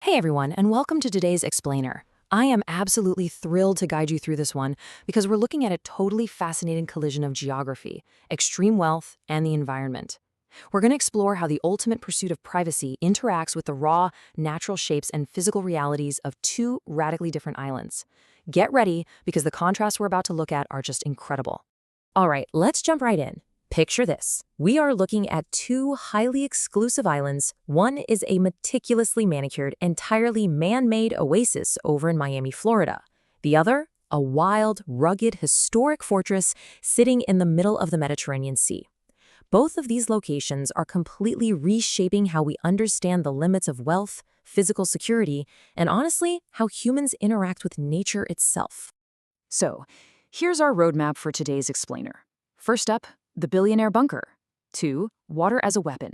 Hey everyone, and welcome to today's Explainer. I am absolutely thrilled to guide you through this one because we're looking at a totally fascinating collision of geography, extreme wealth, and the environment. We're going to explore how the ultimate pursuit of privacy interacts with the raw, natural shapes and physical realities of two radically different islands. Get ready because the contrasts we're about to look at are just incredible. All right, let's jump right in. Picture this. We are looking at two highly exclusive islands. One is a meticulously manicured, entirely man-made oasis over in Miami, Florida. The other, a wild, rugged, historic fortress sitting in the middle of the Mediterranean Sea. Both of these locations are completely reshaping how we understand the limits of wealth, physical security, and honestly, how humans interact with nature itself. So, here's our roadmap for today's explainer. First up, the Billionaire Bunker. 2, water as a weapon.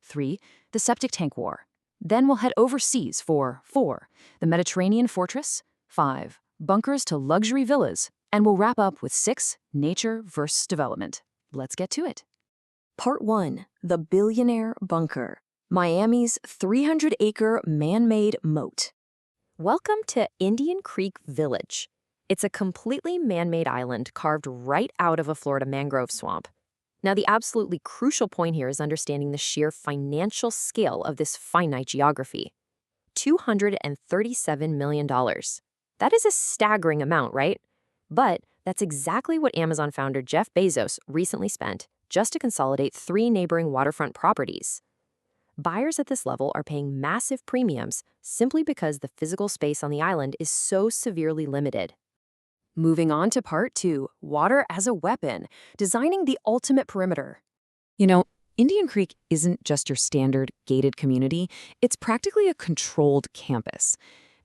3, the septic tank war. Then we'll head overseas for 4, the Mediterranean fortress. 5, bunkers to luxury villas. And we'll wrap up with 6, nature versus development. Let's get to it. Part 1, the Billionaire Bunker, Miami's 300-acre man-made moat. Welcome to Indian Creek Village. It's a completely man-made island carved right out of a Florida mangrove swamp. Now, the absolutely crucial point here is understanding the sheer financial scale of this finite geography. $237 million. That is a staggering amount, right? But that's exactly what Amazon founder Jeff Bezos recently spent just to consolidate 3 neighboring waterfront properties. Buyers at this level are paying massive premiums simply because the physical space on the island is so severely limited. Moving on to Part 2, water as a weapon, designing the ultimate perimeter. You know, Indian Creek isn't just your standard gated community, it's practically a controlled campus.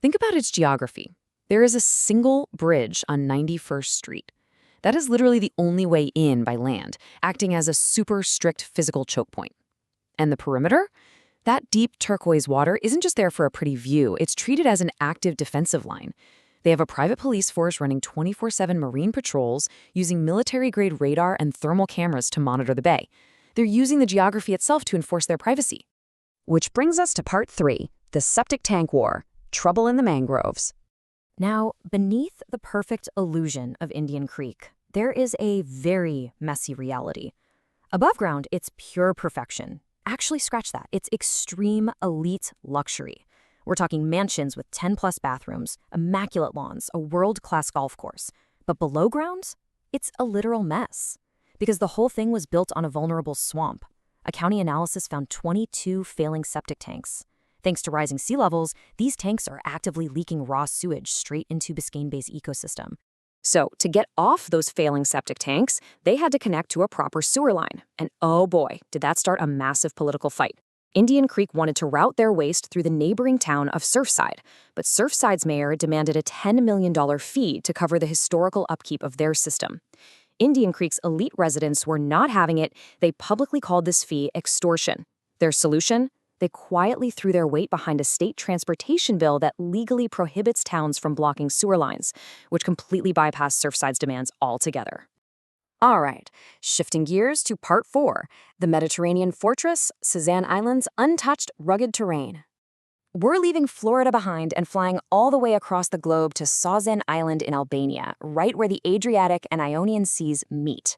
Think about its geography. There is a single bridge on 91st Street. That is literally the only way in by land, acting as a super strict physical choke point. And the perimeter? That deep turquoise water isn't just there for a pretty view, it's treated as an active defensive line. They have a private police force running 24/7 marine patrols using military-grade radar and thermal cameras to monitor the bay. They're using the geography itself to enforce their privacy. Which brings us to Part 3, the septic tank war, trouble in the mangroves. Now, beneath the perfect illusion of Indian Creek, there is a very messy reality. Above ground, it's pure perfection. Actually, scratch that. It's extreme elite luxury. We're talking mansions with 10-plus bathrooms, immaculate lawns, a world-class golf course. But below ground, it's a literal mess. Because the whole thing was built on a vulnerable swamp. A county analysis found 22 failing septic tanks. Thanks to rising sea levels, these tanks are actively leaking raw sewage straight into Biscayne Bay's ecosystem. So, to get off those failing septic tanks, they had to connect to a proper sewer line. And oh boy, did that start a massive political fight. Indian Creek wanted to route their waste through the neighboring town of Surfside, but Surfside's mayor demanded a $10 million fee to cover the historical upkeep of their system. Indian Creek's elite residents were not having it. They publicly called this fee extortion. Their solution? They quietly threw their weight behind a state transportation bill that legally prohibits towns from blocking sewer lines, which completely bypassed Surfside's demands altogether. All right, shifting gears to Part 4, the Mediterranean fortress, Sazan Island's untouched, rugged terrain. We're leaving Florida behind and flying all the way across the globe to Sazan Island in Albania, right where the Adriatic and Ionian Seas meet.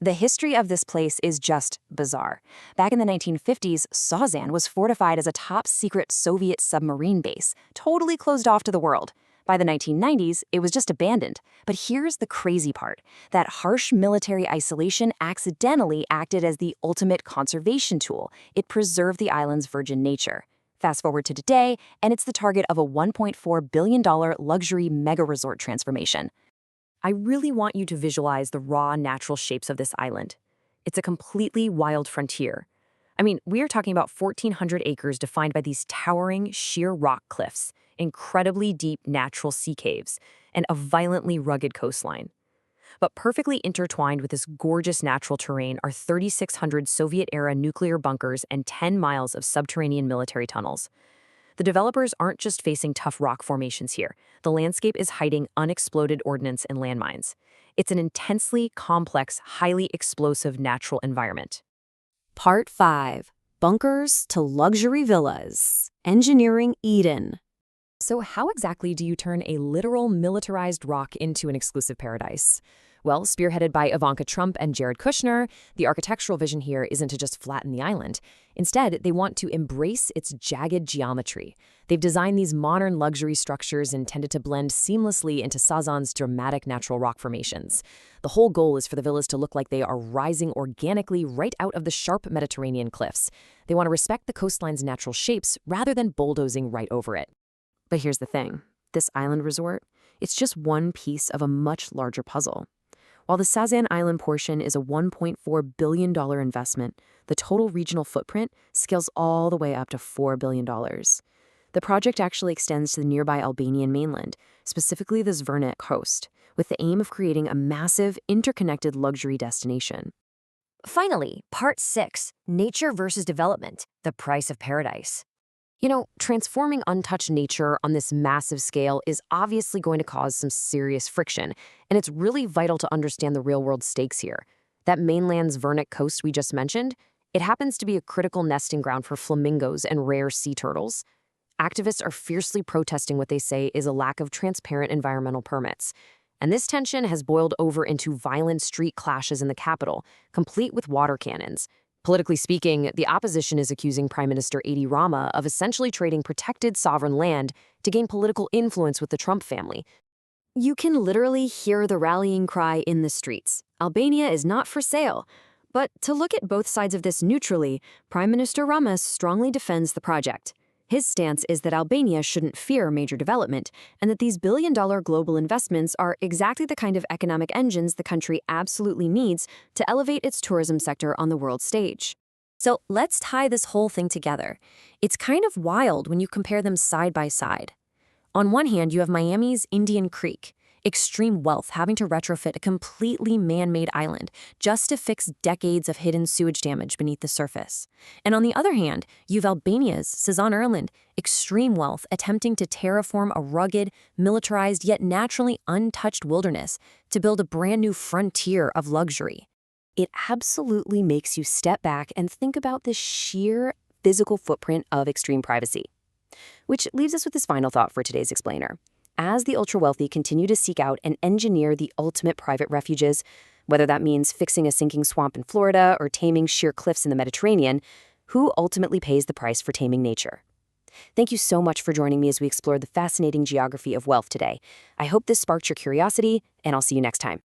The history of this place is just bizarre. Back in the 1950s, Sazan was fortified as a top-secret Soviet submarine base, totally closed off to the world. By the 1990s, it was just abandoned. But here's the crazy part. That harsh military isolation accidentally acted as the ultimate conservation tool. It preserved the island's virgin nature. Fast forward to today, and it's the target of a $1.4 billion luxury mega-resort transformation. I really want you to visualize the raw, natural shapes of this island. It's a completely wild frontier. I mean, we are talking about 1,400 acres defined by these towering, sheer rock cliffs, incredibly deep natural sea caves, and a violently rugged coastline. But perfectly intertwined with this gorgeous natural terrain are 3,600 Soviet-era nuclear bunkers and 10 miles of subterranean military tunnels. The developers aren't just facing tough rock formations here. The landscape is hiding unexploded ordnance and landmines. It's an intensely complex, highly explosive natural environment. Part 5. bunkers to luxury villas. Engineering Eden. So how exactly do you turn a literal militarized rock into an exclusive paradise? Well, spearheaded by Ivanka Trump and Jared Kushner, the architectural vision here isn't to just flatten the island. Instead, they want to embrace its jagged geometry. They've designed these modern luxury structures intended to blend seamlessly into Sazan's dramatic natural rock formations. The whole goal is for the villas to look like they are rising organically right out of the sharp Mediterranean cliffs. They want to respect the coastline's natural shapes rather than bulldozing right over it. But here's the thing. This island resort, it's just one piece of a much larger puzzle. While the Sazan Island portion is a $1.4 billion investment, the total regional footprint scales all the way up to $4 billion. The project actually extends to the nearby Albanian mainland, specifically the Zvornik coast, with the aim of creating a massive, interconnected luxury destination. Finally, Part 6, Nature versus Development, the Price of Paradise. You know, transforming untouched nature on this massive scale is obviously going to cause some serious friction, and it's really vital to understand the real-world stakes here. That mainland's Zvornik coast we just mentioned, it happens to be a critical nesting ground for flamingos and rare sea turtles. Activists are fiercely protesting what they say is a lack of transparent environmental permits. And this tension has boiled over into violent street clashes in the capital, complete with water cannons. Politically speaking, the opposition is accusing Prime Minister Edi Rama of essentially trading protected sovereign land to gain political influence with the Trump family. You can literally hear the rallying cry in the streets. Albania is not for sale. But to look at both sides of this neutrally, Prime Minister Rama strongly defends the project. His stance is that Albania shouldn't fear major development, and that these billion-dollar global investments are exactly the kind of economic engines the country absolutely needs to elevate its tourism sector on the world stage. So let's tie this whole thing together. It's kind of wild when you compare them side by side. On one hand, you have Miami's Indian Creek, extreme wealth having to retrofit a completely man-made island just to fix decades of hidden sewage damage beneath the surface. And on the other hand, you've Albania's Sazan Island, extreme wealth attempting to terraform a rugged, militarized yet naturally untouched wilderness to build a brand new frontier of luxury. It absolutely makes you step back and think about the sheer physical footprint of extreme privacy. Which leaves us with this final thought for today's explainer. As the ultra-wealthy continue to seek out and engineer the ultimate private refuges, whether that means fixing a sinking swamp in Florida or taming sheer cliffs in the Mediterranean, who ultimately pays the price for taming nature? Thank you so much for joining me as we explored the fascinating geography of wealth today. I hope this sparked your curiosity, and I'll see you next time.